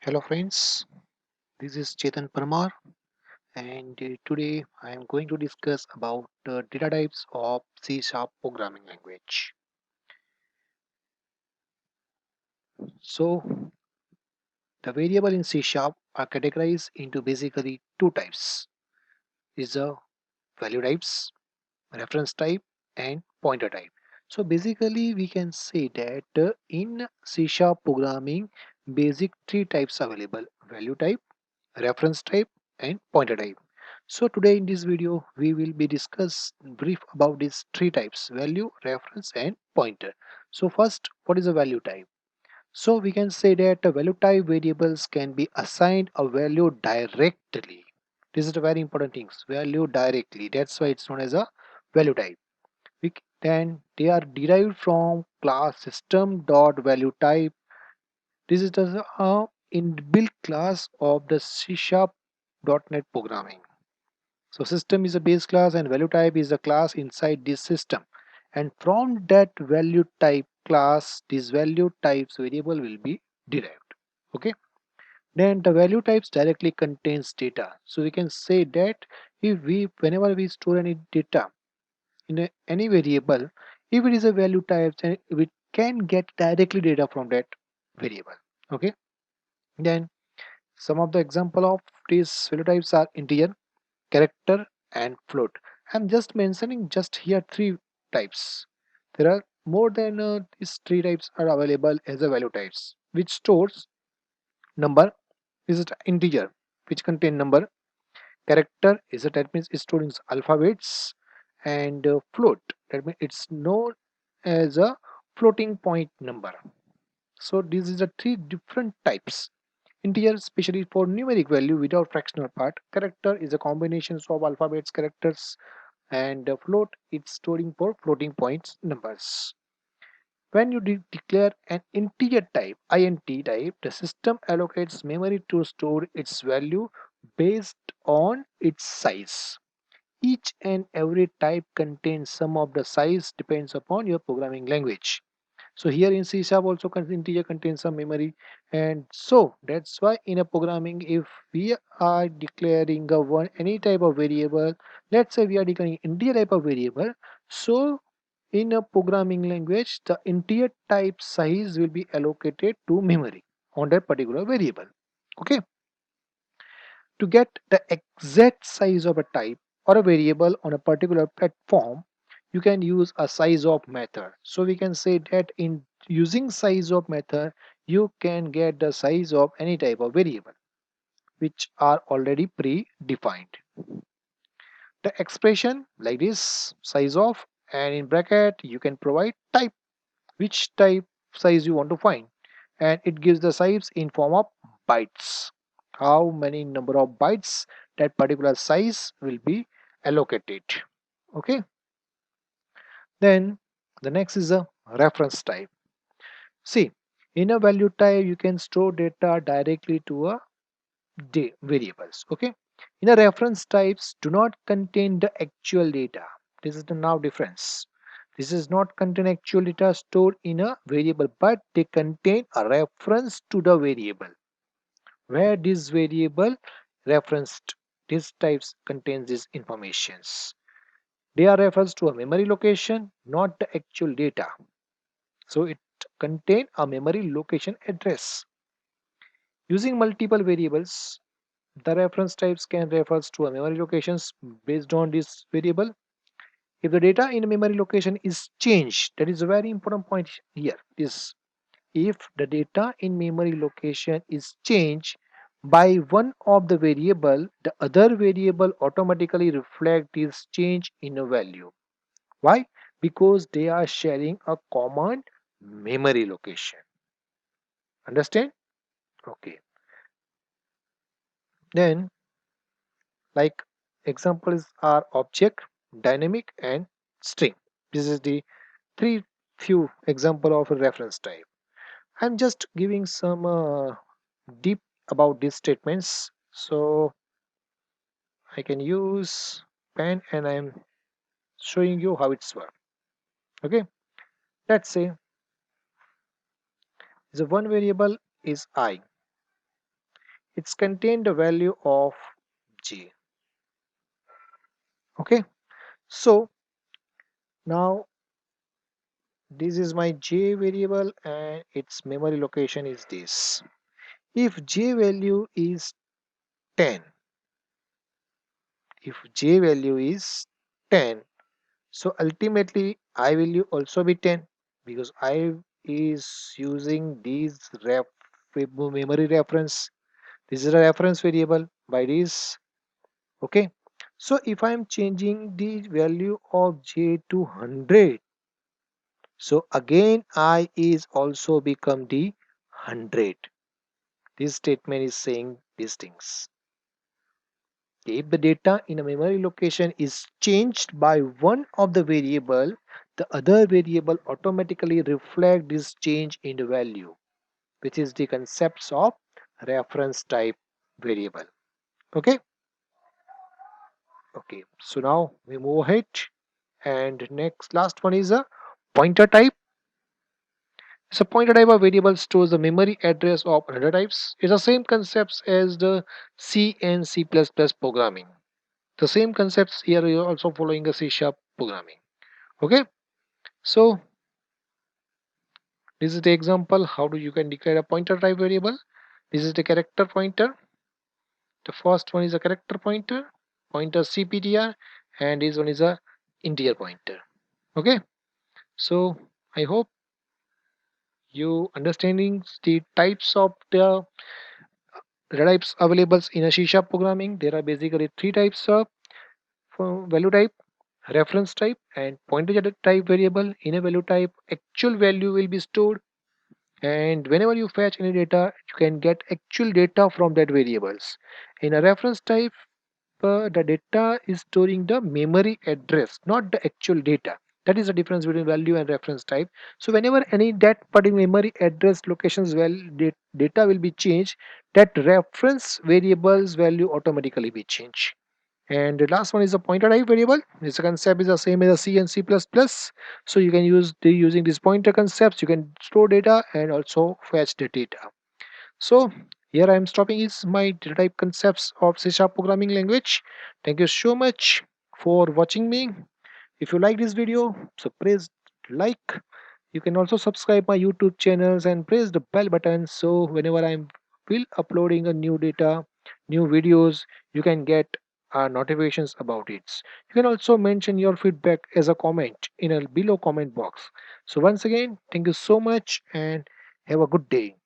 Hello friends, this is Chetan Parmar and today I am going to discuss about data types of C Sharp programming language. So the variable in C Sharp are categorized into basically two types. Is a value types, reference type and pointer type. So basically we can say that in C Sharp programming basic three types available: value type, reference type and pointer type. So today in this video we will be discuss brief about these three types: value, reference and pointer. So first, what is a value type? So we can say that the value type variables can be assigned a value directly. This is the very important things, value directly. That's why it's known as a value type. Then they are derived from class system dot value type. This is the inbuilt class of the C Sharp .NET programming. So system is a base class and value type is a class inside this system. And from that value type class, this value types variable will be derived. Okay. Then the value types directly contains data. So we can say that if we whenever we store any data in any variable, if it is a value type, then we can get directly data from that variable. Okay. Then some of the example of these value types are integer, character and float. I'm just mentioning just here three types. There are more than these three types are available as a value types, which stores number. Is it integer which contain number? Character is a that means it stores alphabets, and float that means it's known as a floating point number. So these is the three different types. Integer especially for numeric value without fractional part. Character is a combination of alphabets, characters, and float it's storing for floating points numbers. When you declare an integer type, int type, the system allocates memory to store its value based on its size. Each and every type contains some of the size depends upon your programming language. So here in C sharp also integer contains some memory, and so that's why in a programming if we are declaring a one any type of variable, let's say we are declaring integer type of variable, so in a programming language the integer type size will be allocated to memory on that particular variable. Okay, to get the exact size of a type or a variable on a particular platform, you can use a size of method. So we can say that in using size of method, you can get the size of any type of variable which are already predefined. The expression like this size of, and in bracket you can provide type, which type size you want to find, and it gives the size in form of bytes, how many number of bytes that particular size will be allocated. Okay, then the next is a reference type. See, in a value type you can store data directly to a variables. Okay, in a reference types do not contain the actual data. This is the now difference. This is not contain actual data stored in a variable, but they contain a reference to the variable where this variable referenced. These types contains these informations. They are refers to a memory location, not the actual data. So it contain a memory location address. Using multiple variables, the reference types can refers to a memory locations based on this variable. If the data in a memory location is changed, that is a very important point here. Is if the data in memory location is changed by one of the variable, the other variable automatically reflect this change in a value. Why? Because they are sharing a common memory location. Understand? Okay. Then, like examples are object, dynamic, and string. This is the three few example of a reference type. I'm just giving some deep about these statements, so I can use pen and I'm showing you how it's work. Okay, let's say the one variable is I, it's contained the value of j. Okay, so now this is my j variable and its memory location is this. If j value is 10, if j value is 10, so ultimately I will also be 10 because I is using these memory reference. This is a reference variable by this. Okay, so if I am changing the value of j to 100, so again I is also become the 100. This statement is saying these things. If the data in a memory location is changed by one of the variable, the other variable automatically reflect this change in the value, which is the concepts of reference type variable. Okay. Okay. So now we move ahead, and next last one is a pointer type. So pointer type of variable stores the memory address of another types. It's the same concepts as the C and C++ programming. The same concepts here you are also following a C sharp programming. Okay, so this is the example how do you can declare a pointer type variable. This is the character pointer. The first one is a character pointer cptr, and this one is a integer pointer. Okay, so I hope you understanding the types of the types available in a C sharp programming. There are basically three types of value type, reference type, and pointer type variable. In a value type, actual value will be stored, and whenever you fetch any data, you can get actual data from that variables. In a reference type, the data is storing the memory address, not the actual data. That is the difference between value and reference type. So whenever any that particular memory address locations data will be changed, that reference variables value automatically be changed. And the last one is a pointer type variable. This concept is the same as a C and C++. So you can use using these pointer concepts, you can store data and also fetch the data. So here I am stopping is my data type concepts of C# programming language. Thank you so much for watching me. If you like this video, so press like. You can also subscribe my YouTube channels and press the bell button so whenever I'm will uploading a new data, new videos, you can get notifications about it. You can also mention your feedback as a comment in a below comment box. So once again, thank you so much and have a good day.